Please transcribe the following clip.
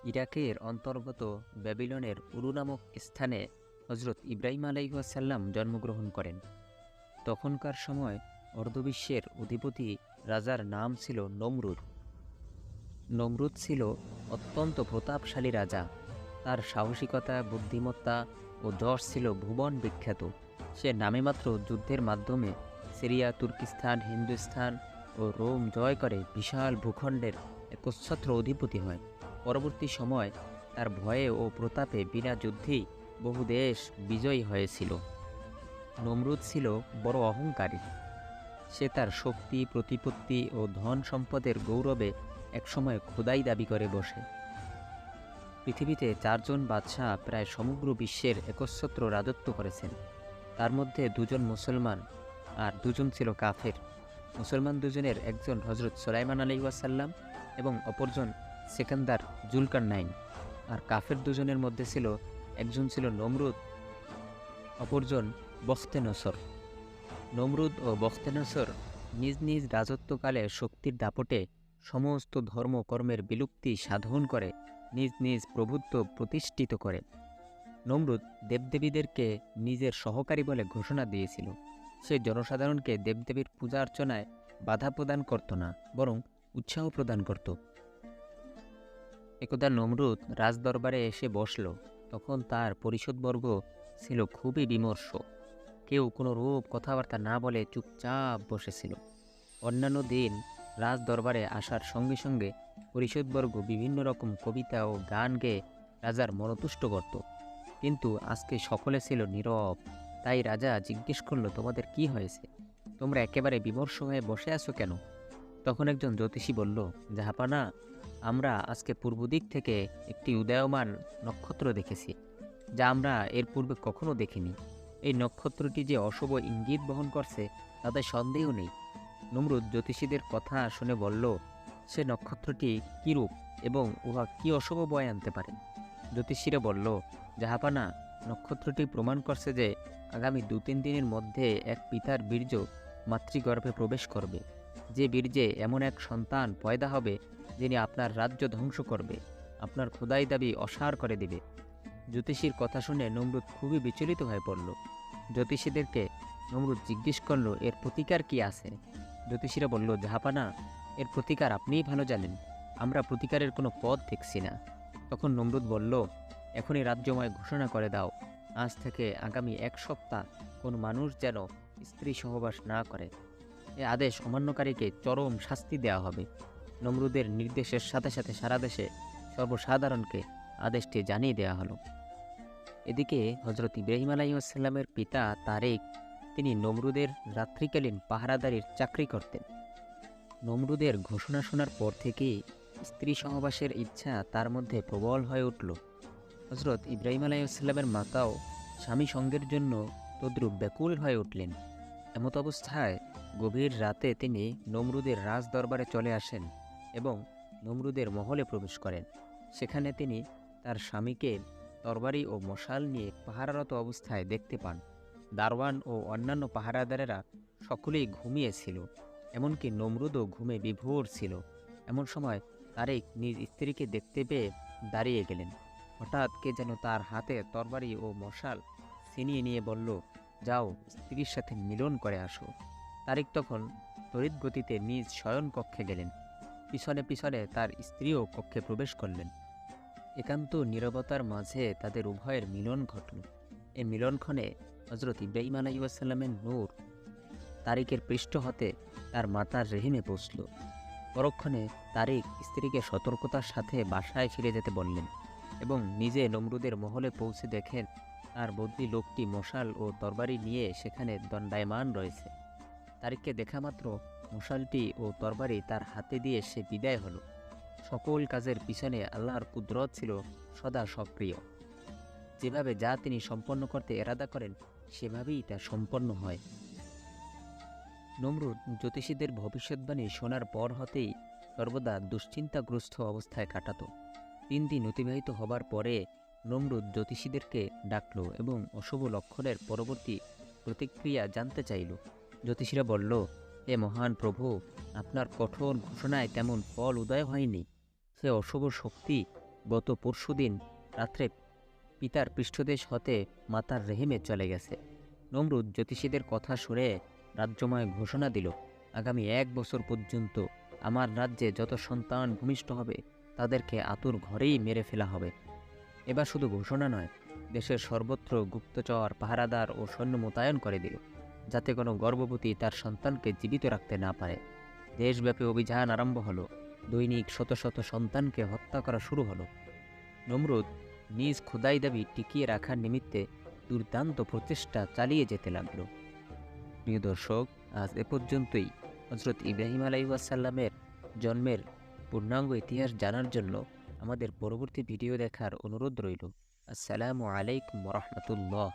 ইরাকের অন্তর্গত ব্যাবিলনের উরু নামক স্থানে হযরত ইব্রাহিম আলাইহিসসালাম জন্মগ্রহণ করেন। তখনকার সময় অর্ধবিশ্বের অধিপতি রাজার নাম ছিল নমরুদ। নমরুদ ছিল অত্যন্ত প্রতাপশালী রাজা। তার সাহসিকতা, বুদ্ধিমত্তা ও যশ ছিল ভুবন বিখ্যাত। সে নামেমাত্র যুদ্ধের মাধ্যমে সিরিয়া, তুর্কিস্তান, হিন্দুস্তান ও রোম জয় করে বিশাল ভূখণ্ডের একচ্ছত্র অধিপতি হয়। পরবর্তী সময় তার ভয়ে ও প্রতাপে বিনা যুদ্ধেই বহু দেশ বিজয়ী হয়েছিল। নমরুদ ছিল বড় অহংকারী। সে তার শক্তি, প্রতিপত্তি ও ধন সম্পদের গৌরবে একসময় খোদাই দাবি করে বসে। পৃথিবীতে 4 জন বাদশাহ প্রায় সমগ্র বিশ্বের একচ্ছত্র রাজত্ব করেছেন। তার মধ্যে 2 জন মুসলমান আর 2 জন ছিল কাফের। মুসলমান 2 জনের একজন হযরত সুলাইমান আলাইহিসসালাম এবং অপরজন সেকান্দার জুলকারনাইন। আর কাফের 2 জনের মধ্যে ছিল একজন ছিল নমরুদ, অপরজন বখতেনসর। নমরুদ ও বখতেনসর নিজ নিজ রাজত্বকালে শক্তির দাপটে সমস্ত ধর্মকর্মের বিলুপ্তি সাধন করে নিজ নিজ প্রভুত্ব প্রতিষ্ঠিত করে। নমরুদ দেবদেবীদেরকে নিজের সহকারী বলে ঘোষণা দিয়েছিল। সে জনসাধারণকে দেবদেবীর পূজা অর্চনায় বাধা প্রদান করত না, বরং উৎসাহ প্রদান করত। একদা নমরুদ রাজদরবারে এসে বসল। তখন তার পরিষদবর্গ ছিল খুবই বিমর্ষ। কেউ কোনো রূপ কথাবার্তা না বলে চুপচাপ বসেছিল। অন্যান্য দিন রাজদরবারে আসার সঙ্গে সঙ্গে পরিষদবর্গ বিভিন্ন রকম কবিতা ও গান গেয়ে রাজার মনতুষ্ট করত, কিন্তু আজকে সকলে ছিল নীরব। তাই রাজা জিজ্ঞেস করল, তোমাদের কি হয়েছে? তোমরা একেবারে বিমর্ষ হয়ে বসে আছো কেন? তখন একজন জ্যোতিষী বলল, জাহাপানা, আমরা আজকে পূর্ব দিক থেকে একটি উদীয়মান নক্ষত্র দেখেছি, যা আমরা এর পূর্বে কখনো দেখিনি। এই নক্ষত্রটি যে অশুভ ইঙ্গিত বহন করছে তাতে সন্দেহ নেই। নমরুদ জ্যোতিষীদের কথা শুনে বলল, সে নক্ষত্রটি কীরূপ এবং উহা কি অশুভ বয়ে আনতে পারে? জ্যোতিষীরা বলল, জাহাপানা, নক্ষত্রটি প্রমাণ করছে যে আগামী 2-3 দিনের মধ্যে এক পিতার বীর্য মাতৃগর্ভে প্রবেশ করবে। যে বীর্যে এমন এক সন্তান পয়দা হবে যিনি আপনার রাজ্য ধ্বংস করবে, আপনার খোদাই দাবি অসার করে দেবে। জ্যোতিষীর কথা শুনে নমরুদ খুবই বিচলিত হয়ে পড়ল। জ্যোতিষীদেরকে নমরুদ জিজ্ঞেস করল, এর প্রতিকার কি আছে? জ্যোতিষীরা বলল, জাহাপানা, এর প্রতিকার আপনিই ভালো জানেন, আমরা প্রতিকারের কোনো পথ দেখছি না। তখন নমরুদ বলল, এখনই রাজ্যময় ঘোষণা করে দাও, আজ থেকে আগামী 1 সপ্তাহ কোন মানুষ যেন স্ত্রী সহবাস না করে। এ আদেশ অমান্যকারীকে চরম শাস্তি দেওয়া হবে। নমরুদের নির্দেশের সাথে সাথে সারা দেশে সর্বসাধারণকে আদেশটি জানিয়ে দেওয়া হলো। এদিকে হযরত ইব্রাহিম আলাইহিসসালামের পিতা তারেক, তিনি নমরুদের রাত্রিকালীন পাহারাদারির চাকরি করতেন। নমরুদের ঘোষণা শোনার পর থেকেই স্ত্রী সহবাসের ইচ্ছা তার মধ্যে প্রবল হয়ে উঠল। হযরত ইব্রাহিম আলাইহিসসালামের মাতাও স্বামী সঙ্গের জন্য তদ্রূপ ব্যাকুল হয়ে উঠলেন। এমত অবস্থায় গভীর রাতে তিনি নমরুদের রাজদরবারে চলে আসেন এবং নমরুদের মহলে প্রবেশ করেন। সেখানে তিনি তার স্বামীকে তরবারি ও মশাল নিয়ে পাহারারত অবস্থায় দেখতে পান। দারওয়ান ও অন্যান্য পাহারাদারেরা সকলেই ঘুমিয়েছিল, এমনকি নমরুদও ঘুমে বিভোর ছিল। এমন সময় তারেক নিজ স্ত্রীকে দেখতে পেয়ে দাঁড়িয়ে গেলেন। হঠাৎ কে যেন তার হাতে তরবারি ও মশাল ছিনিয়ে নিয়ে বলল, যাও, স্ত্রীর সাথে মিলন করে আসো। তারেক তখন তড়িৎ গতিতে নিজ শয়ন কক্ষে গেলেন। পিছনে পিছনে তার স্ত্রীও কক্ষে প্রবেশ করলেন। একান্ত নীরবতার মাঝে তাদের উভয়ের মিলন ঘটল। এই মিলনক্ষণে হযরত ইব্রাহিম আলাইহিসসালামের নূর তারিকের পৃষ্ঠ হতে তার মাতার রেহিমে পৌঁছল। পরক্ষণে তারিক স্ত্রীকে সতর্কতার সাথে বাসায় ফিরে যেতে বললেন এবং নিজে নমরুদের মহলে পৌঁছে দেখেন তার বদলি লোকটি মশাল ও তরবারি নিয়ে সেখানে দণ্ডায়মান রয়েছে। তারিককে দেখা মাত্র মশালটি ও তরবারি তার হাতে দিয়ে সে বিদায় হলো। সকল কাজের পিছনে আল্লাহর কুদরত ছিল সদা সক্রিয়। যেভাবে যা তিনি সম্পন্ন করতে এরাদা করেন সেভাবেই তা সম্পন্ন হয়। নমরুদ জ্যোতিষীদের ভবিষ্যৎবাণী শোনার পর হতেই সর্বদা দুশ্চিন্তাগ্রস্ত অবস্থায় কাটাত। 3 দিন অতিবাহিত হবার পরে নমরুদ জ্যোতিষীদেরকে ডাকল এবং অশুভ লক্ষণের পরবর্তী প্রতিক্রিয়া জানতে চাইল। জ্যোতিষীরা বলল, হে মহান প্রভু, আপনার কঠোর ঘোষণায় তেমন ফল উদয় হয়নি। সে অশুভ শক্তি গত পরশুদিন রাত্রে পিতার পৃষ্ঠদেশ হতে মাতার রেহেমে চলে গেছে। নমরুদ জ্যোতিষীদের কথা শুনে রাজ্যময় ঘোষণা দিল, আগামী 1 বছর পর্যন্ত আমার রাজ্যে যত সন্তান ভূমিষ্ঠ হবে তাদেরকে আতুর ঘরেই মেরে ফেলা হবে। এবার শুধু ঘোষণা নয়, দেশের সর্বত্র গুপ্তচর, পাহারাদার ও সৈন্য মোতায়েন করে দিল, যাতে কোনো গর্ভবতী তার সন্তানকে জীবিত রাখতে না পারে। দেশব্যাপী অভিযান আরম্ভ হলো। দৈনিক শত শত সন্তানকে হত্যা করা শুরু হলো। নমরুদ নিজ খোদাই দাবি টিকিয়ে রাখার নিমিত্তে দুর্দান্ত প্রচেষ্টা চালিয়ে যেতে লাগলো। প্রিয় দর্শক, আজ এ পর্যন্তই। হযরত ইব্রাহিম আলাইহিসসালামের জন্মের পূর্ণাঙ্গ ইতিহাস জানার জন্য আমাদের পরবর্তী ভিডিও দেখার অনুরোধ রইল। আসসালামু আলাইকুম ওয়া রাহমাতুল্লাহ।